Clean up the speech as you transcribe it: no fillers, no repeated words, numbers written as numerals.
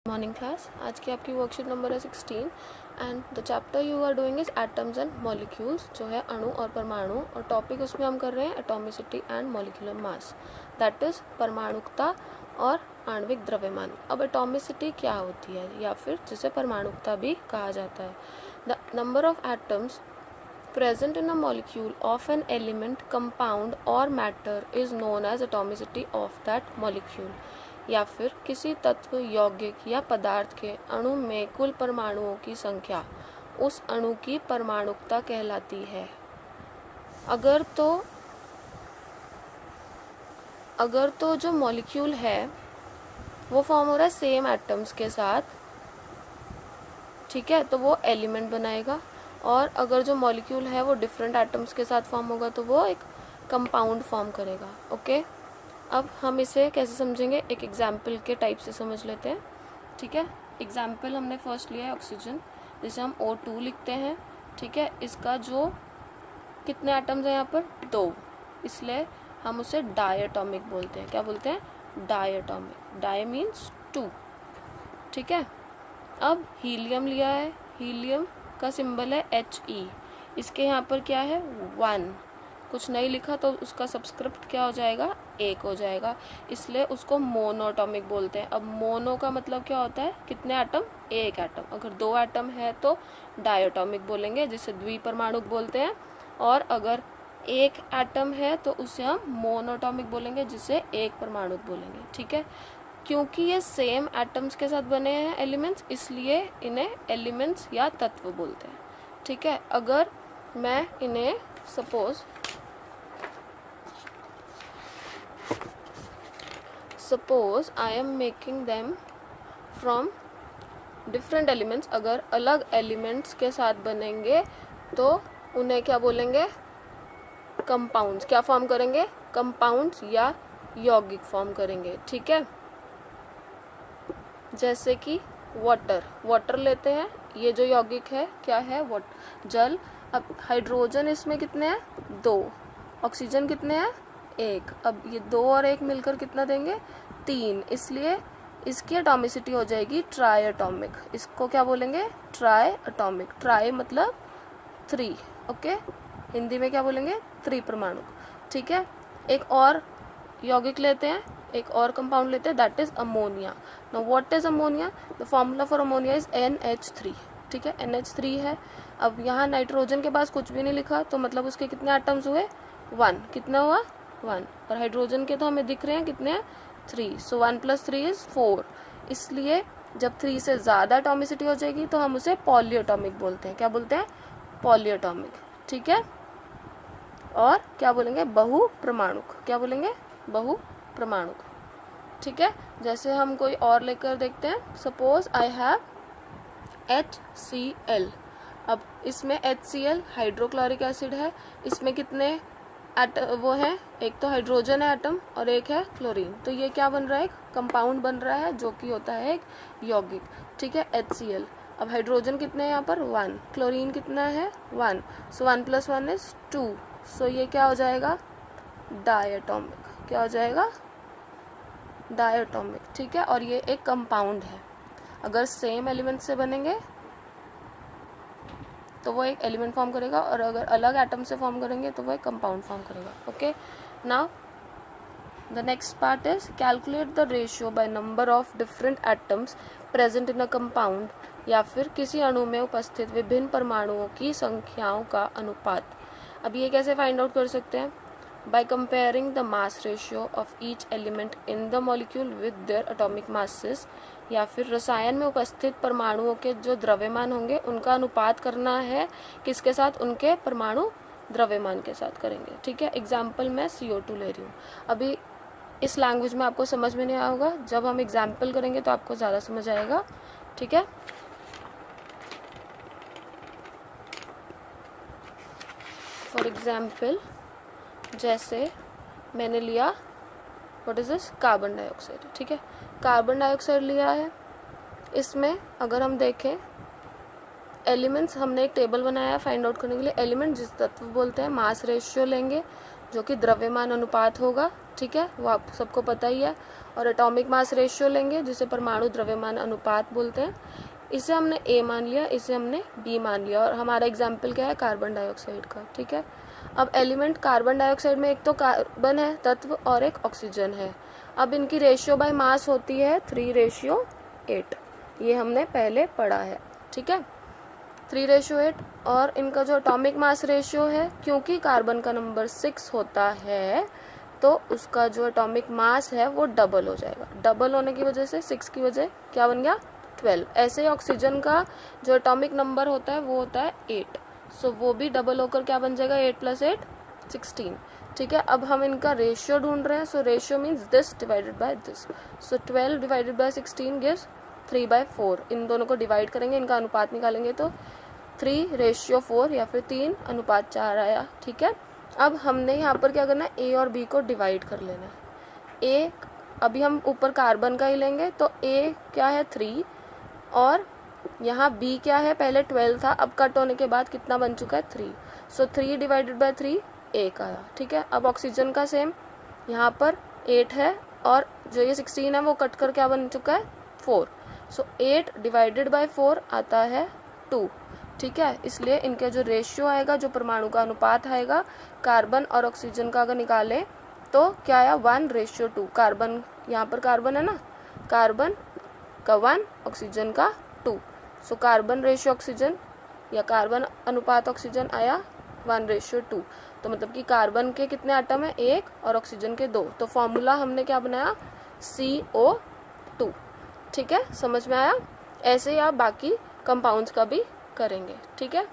Morning class. आज की आपकी वर्कशीट नंबर है 16 and the chapter you are doing is atoms and molecules, जो है अणु और परमाणु, और टॉपिक उसमें हम कर रहे हैं atomicity and molecular mass, that is परमाणुकता और आणविक द्रव्यमान। अब एटॉमिसिटी क्या होती है, या फिर जिसे परमाणुकता भी कहा जाता है। The number of atoms present in a molecule of an element, compound or matter is known as atomicity of that molecule। या फिर किसी तत्व, यौगिक या पदार्थ के अणु में कुल परमाणुओं की संख्या उस अणु की परमाणुकता कहलाती है। अगर तो जो मॉलिक्यूल है वो फॉर्म हो रहा है सेम एटम्स के साथ, ठीक है, तो वो एलिमेंट बनाएगा। और अगर जो मॉलिक्यूल है वो डिफरेंट एटम्स के साथ फॉर्म होगा तो वो एक कंपाउंड फॉर्म करेगा। ओके, अब हम इसे कैसे समझेंगे, एक एग्जाम्पल के टाइप से समझ लेते हैं। ठीक है, एग्जाम्पल हमने फर्स्ट लिया है ऑक्सीजन, जिसे हम O2 लिखते हैं। ठीक है, इसका जो कितने एटम्स हैं यहाँ पर 2, इसलिए हम उसे डायटॉमिक बोलते हैं। क्या बोलते हैं? डायटॉमिक। Di means 2। ठीक है, अब हीलियम लिया है, हीलियम का सिंबल है He, इसके यहाँ पर क्या है 1, कुछ नहीं लिखा तो उसका सब्सक्रिप्ट क्या हो जाएगा 1 हो जाएगा, इसलिए उसको मोनोटॉमिक बोलते हैं। अब मोनो का मतलब क्या होता है, कितने एटम? 1 एटम। अगर 2 एटम है तो डायटॉमिक बोलेंगे, जिसे द्विपरमाणुक बोलते हैं। और अगर 1 एटम है तो उसे हम मोनोटॉमिक बोलेंगे, जिसे एक परमाणुक बोलेंगे। ठीक है, क्योंकि ये सेम एटम्स के साथ बने हैं एलिमेंट्स, इसलिए इन्हें एलिमेंट्स या तत्व बोलते हैं। ठीक है, अगर मैं इन्हें suppose I am making them from different elements, अगर अलग एलिमेंट्स के साथ बनेंगे तो उन्हें क्या बोलेंगे? कंपाउंड्स। क्या फॉर्म करेंगे? कंपाउंड्स या यौगिक फॉर्म करेंगे। ठीक है, जैसे कि वाटर लेते हैं, ये जो यौगिक है क्या है? जल। अब हाइड्रोजन इसमें कितने हैं? 2। ऑक्सीजन कितने हैं? 1। अब ये 2 और 1 मिलकर कितना देंगे? 3, इसलिए इसकी एटॉमिसिटी हो जाएगी ट्राई एटॉमिक। इसको क्या बोलेंगे? Try atomic. ट्राई मतलब 3। ओके, हिंदी में क्या बोलेंगे? 3 परमाणु। ठीक है, एक और यौगिक लेते हैं, एक और कंपाउंड लेते हैं, that is ammonia. Now what is ammonia? The formula for ammonia is NH3। ठीक है, NH3 है। अब यहाँ नाइट्रोजन के पास कुछ भी नहीं लिखा, तो मतलब उसके कितने एटम्स हुए? 1। कितना हुआ? 1। और हाइड्रोजन के तो हमें दिख रहे हैं कितने हैं? 3। सो 1 + 3 इज 4। इसलिए जब 3 से ज़्यादा एटॉमिसिटी हो जाएगी तो हम उसे पॉलीएटॉमिक बोलते हैं। क्या बोलते हैं? पॉलीएटॉमिक। ठीक है, और क्या बोलेंगे? बहुप्रमाणुक। क्या बोलेंगे? बहुप्रमाणुक। ठीक है, जैसे हम कोई और लेकर देखते हैं, सपोज आई हैव HCl। अब इसमें HCl हाइड्रोक्लोरिक एसिड है, इसमें कितने वो है? एक तो हाइड्रोजन है एटम और एक है क्लोरीन, तो ये क्या बन रहा है? एक कंपाउंड बन रहा है, जो कि होता है एक यौगिक। ठीक है, HCl। अब हाइड्रोजन कितने हैं यहाँ पर? 1। क्लोरीन कितना है? 1। सो 1 + 1 इज 2। सो ये क्या हो जाएगा? डायटॉमिक। क्या हो जाएगा? डायटॉमिक। ठीक है, और ये एक कंपाउंड है। अगर सेम एलिमेंट से बनेंगे तो वो एक एलिमेंट फॉर्म करेगा, और अगर अलग एटम से फॉर्म करेंगे तो वो एक कंपाउंड फॉर्म करेगा। Okay, now the next part is calculate the ratio by number of different atoms present in a compound, या फिर किसी अणु में उपस्थित विभिन्न परमाणुओं की संख्याओं का अनुपात। अब ये कैसे फाइंड आउट कर सकते हैं? by comparing the mass ratio of each element in the molecule with their atomic masses, या फिर रसायन में उपस्थित परमाणुओं के जो द्रव्यमान होंगे उनका अनुपात करना है किसके साथ? उनके परमाणु द्रव्यमान के साथ करेंगे। ठीक है, एग्जाम्पल मैं CO2 ले रही हूँ। अभी इस लैंग्वेज में आपको समझ में नहीं आया होगा, जब हम एग्जाम्पल करेंगे तो आपको ज़्यादा समझ आएगा। ठीक है, फॉर एग्जाम्पल जैसे मैंने लिया what is this? Carbon dioxide. ठीक है, कार्बन डाइऑक्साइड लिया है। इसमें अगर हम देखें एलिमेंट्स, हमने एक टेबल बनाया है फाइंड आउट करने के लिए। एलिमेंट जिस तत्व बोलते हैं, मास रेशियो लेंगे, जो कि द्रव्यमान अनुपात होगा, ठीक है, वो आप सबको पता ही है। और एटॉमिक मास रेशियो लेंगे जिसे परमाणु द्रव्यमान अनुपात बोलते हैं। इसे हमने ए मान लिया, इसे हमने बी मान लिया, और हमारा एग्जाम्पल क्या है, कार्बन डाइऑक्साइड का, ठीक है। अब एलिमेंट कार्बन डाइऑक्साइड में एक तो कार्बन है तत्व और एक ऑक्सीजन है। अब इनकी रेशियो बाय मास होती है 3:8, ये हमने पहले पढ़ा है, ठीक है, 3:8। और इनका जो एटॉमिक मास रेशियो है, क्योंकि कार्बन का नंबर 6 होता है तो उसका जो एटॉमिक मास है वो डबल हो जाएगा। डबल होने की वजह से 6 की वजह क्या बन गया, 12। ऐसे ही ऑक्सीजन का जो एटॉमिक नंबर होता है वो होता है 8, सो वो भी डबल होकर क्या बन जाएगा, 8 + 8 16, ठीक है। अब हम इनका रेशियो ढूंढ रहे हैं, so ratio means this divided by this, so 12 divided by 16 gives 3/4। इन दोनों को डिवाइड करेंगे, इनका अनुपात निकालेंगे तो 3:4 या फिर 3:4 आया, ठीक है। अब हमने यहाँ पर क्या करना है, ए और बी को डिवाइड कर लेना है। ए अभी हम ऊपर कार्बन का ही लेंगे तो ए क्या है 3, और यहाँ बी क्या है, पहले 12 था, अब कट होने के बाद कितना बन चुका है 3, सो 3 डिवाइडेड बाय 3 1 आया, ठीक है। अब ऑक्सीजन का सेम, यहाँ पर 8 है और जो ये 16 है वो कट कर क्या बन चुका है 4, सो 8 डिवाइडेड बाय 4 आता है 2, ठीक है। इसलिए इनके जो रेशियो आएगा, जो परमाणु का अनुपात आएगा कार्बन और ऑक्सीजन का अगर निकालें तो क्या आया 1:2। कार्बन, यहाँ पर कार्बन है ना, कार्बन का 1, ऑक्सीजन का 2, सो कार्बन रेशियो ऑक्सीजन या कार्बन अनुपात ऑक्सीजन आया 1:2। तो मतलब कि कार्बन के कितने आटम है, 1, और ऑक्सीजन के 2। तो फॉर्मूला हमने क्या बनाया, CO2, ठीक है, समझ में आया। ऐसे ही आप बाकी कंपाउंड्स का भी करेंगे, ठीक है।